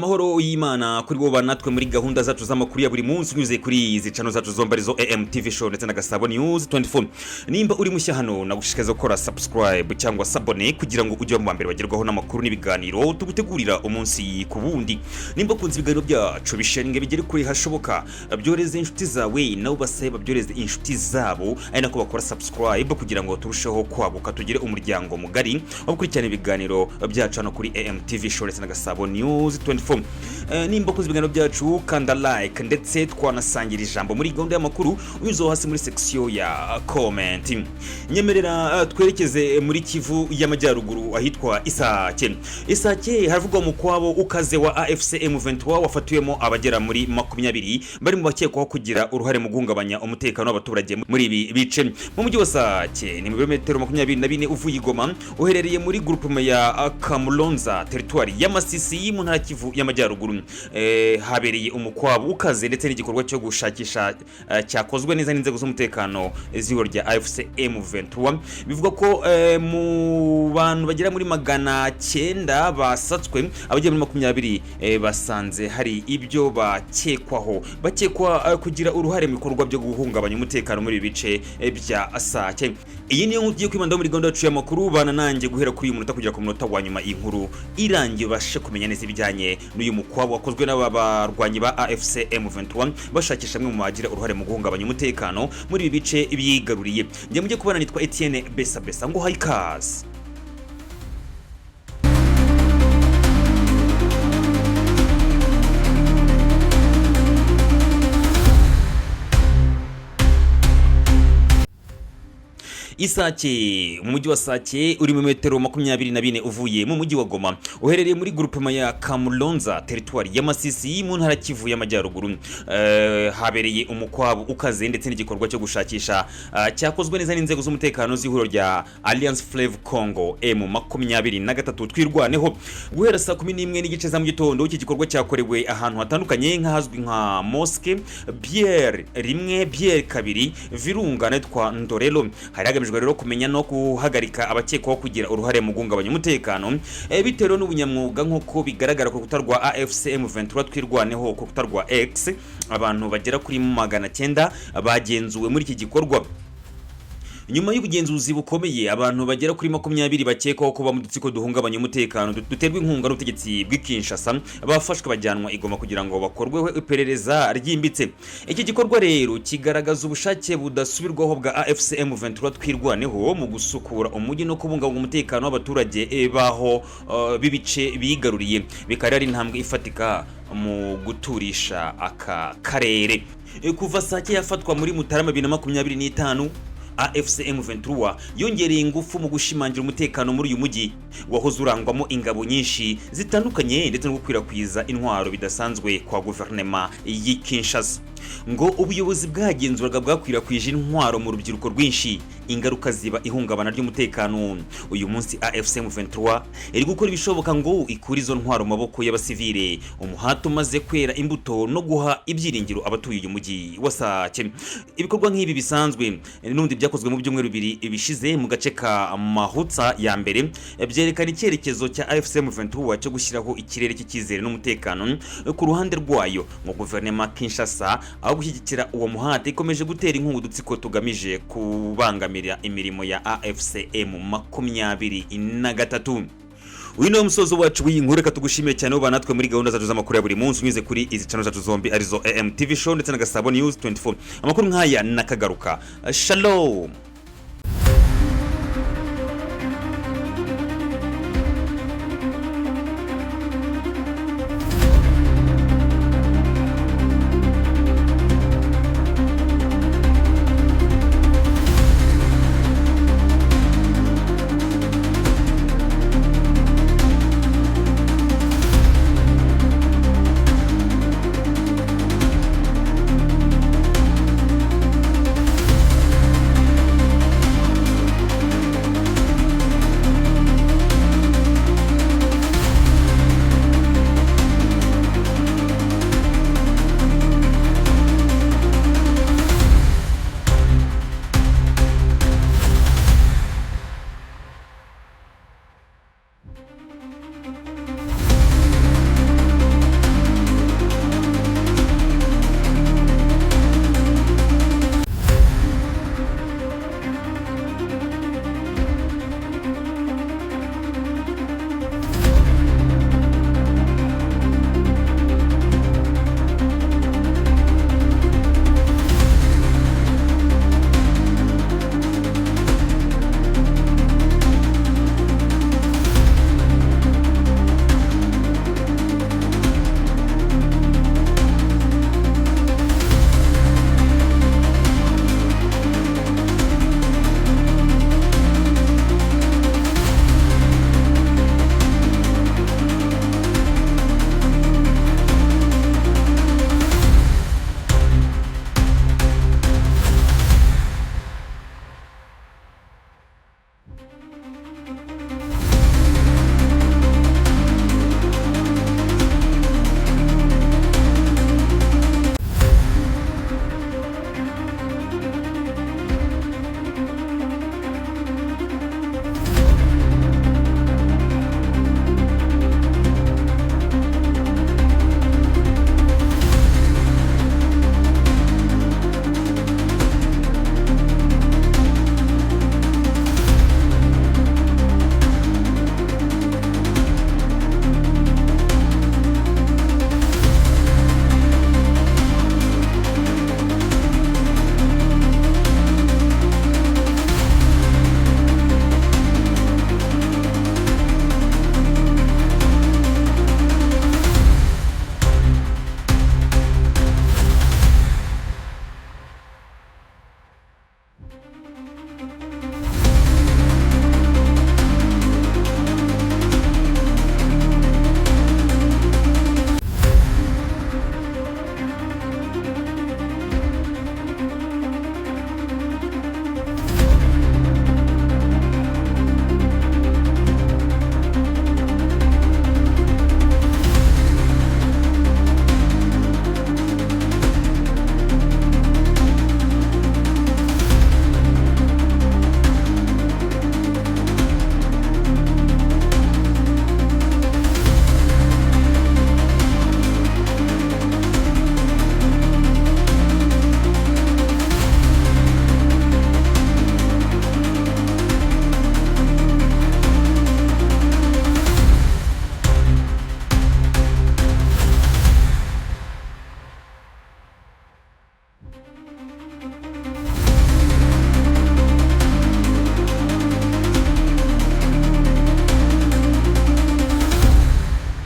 amahoro y'Imana kuri bo banatwe muri gahunda zacu z'amakuru ya buri munsi unyuze kuri izi channel zacu zombi arizo AMTV show ndetse na Gasabo News 24. Nimba uri mushya hano nagushishikariza gukora subscribe cyangwa sabone kugira ngo ujye mu mbere bagerwaho n'amakuru n'ibiganiro tugutegurira umunsi ku bundi. Nimba kunze ibiganiro byacu bisharinge bigere kuri hashoboka byoreze inshuti zawe nawe basaye babyoreze inshuti zabo ari nako bakora subscribe kugira ngo turusheho kwaguka tugire umuryango mugari wo gukurikirana ibiganiro byacu hano kuri AMTV show ndetse na Gasabo News 24. Nimba kunze ibiganiro byacu kanda like ndetse twanasangira ijambo muri gahunda y'amakuru unyuze hasi muri section ya comment. Nyemerera twerekeze muri Kivu y'Amajyaruguru ahitwa Isake haravugwa Umukwabo Ukaze wa AFC M23 wafatiwemo abagera muri 20 bari mu bakekwaho kugira uruhare mu guhungabanya umutekano w'abaturage muri ibi bice mu mujyi wa Sake ni mu birometero 24 uvuye Igoma uherereye muri groupement ya Kamulonza territoire ya Masisi mu ntara Kivu y'Amajyaruguru. Habereye Umukwabo Ukaze ndetse n'igikorwa cyo gushakisha cyakozwe neza n'inzego z'umutekano z'ihuriro rya AFC M23 bivuga ko mu bantu bagera muri 900 basatswe abagera muri 20 basanze hari ibyo bakekwa kugira uruhare mu bikorwa byo guhungabanya umutekano muri bice bya Sake. Iyi niyo ngiye kwimanda muri gahunda yacu y'amakuru bana nanjye guhera kuri uyu munota kugera ku munota wa nyuma inkuru irangiye bashe kumenya neza ibijyanye n'uyu Mukwabo wakozwe n'abarwanyi ba AFC M23 bashakisha amwe mu bagira uruhare mu guhungabanya umutekano muri ibi bice byigaruriye. Njye mujye kubana nitwa Etienne Besa ngo Haikaze. Isake umujyi wa Sake uri mu metero 24 uvuye mu mujyi wa Goma uherereye muri groupement ya Kamulonza territoire ya Masisi mu ntara Kivu y'Amajyaruguru. Habereye Umukwabo Ukaze ndetse n'igikorwa cyo gushakisha cyakozwe neza n'inzego z'umutekano z'ihuriro rya Alliance Fleuve Congo M23 twirwaneho guhera saa 11 n'igice za mu gitondo. Iki gikorwa cyakorewe ahantu hatandukanye nk'ahazwi nka Mosque Bière rimwe Bière kabiri Virunga netwa Ndorelo. Hari rero kumenya no guhagarika abakekwaho kugira uruhare mu guhungabanya umutekano bitero n'ubunyamwuga nk'uko bigaragara ku kutarwa AFC M23 twirwaneho ku kutarwa X. Abantu bagera kuri 900 bagenzuwe muri iki gikorwa. Nyuma y'ubugenzuzi bukomeye abantu bagera kuri 20 bakekwaho kuba mu dutsiko duhungabanya umutekano duterwa inkunga n'ubutegetsi bw'Kinshasa bafashwe bajyanwa Igoma kugira ngo bakorweho iperereza ryimbitse. Iki gikorwa rero kigaragaza ubushake budasubirwaho bwa AFC M23 twirwaneho mu gusukura umujyi no kubungabunga umutekano w'abaturage baho bibice bigaruriye. Bikari ari intambwe ifatika mu guturisha aka karere. Kuva Sake yafatwa muri Mutarama 2025 AFC M23 yongereye ingufu mu gushimangira umutekano muri uyu mujyi wahoze urangwamo ingabo nyinshi zitandukanye ndetse no gukwirakwiza intwaro bidasanzwe kwa guverinoma y'Kinshasa. Ngo ubuyobozi bwagenzuraga bwakwirakwije intwaro mu rubyiruko rwinshi ingaruka ziba ihungabana ry'umutekano. Uyu munsi AFC M23 iri gukora ibishoboka ngo ikuri izo ntwaro mu maboko y'abasivile. Umuhato maze kwera imbuto no guha ibyiringiro abatuye uyu mujyi wa Sake. Ibikorwa nk'ibi bisanzwe n'undi byakozwe mu byumweru bibiri bishize mu gace ka Mahutsa ya mbere byerekana icyerekezo cya AFC M23 cyo gushyiraho ikirere cy'ikizere n'umutekano ku ruhande rwayo. Ngo guverinoma Kinshasa aho gushyigikira uwo muhate ikomeje gutera inkunga udutsiko tugamije kubangamira imirimo ya AFC M23. Uyu no musozo wacu w'inkuru reka tugushimire cyane uba natwe muri gahunda zacu z'amakuru ya buri munsi unyuze kuri izi channel zacu zombi arizo AMTV show ndetse na Gasabo News 24. Amakuru nk'aya nakagaruka. Shalom.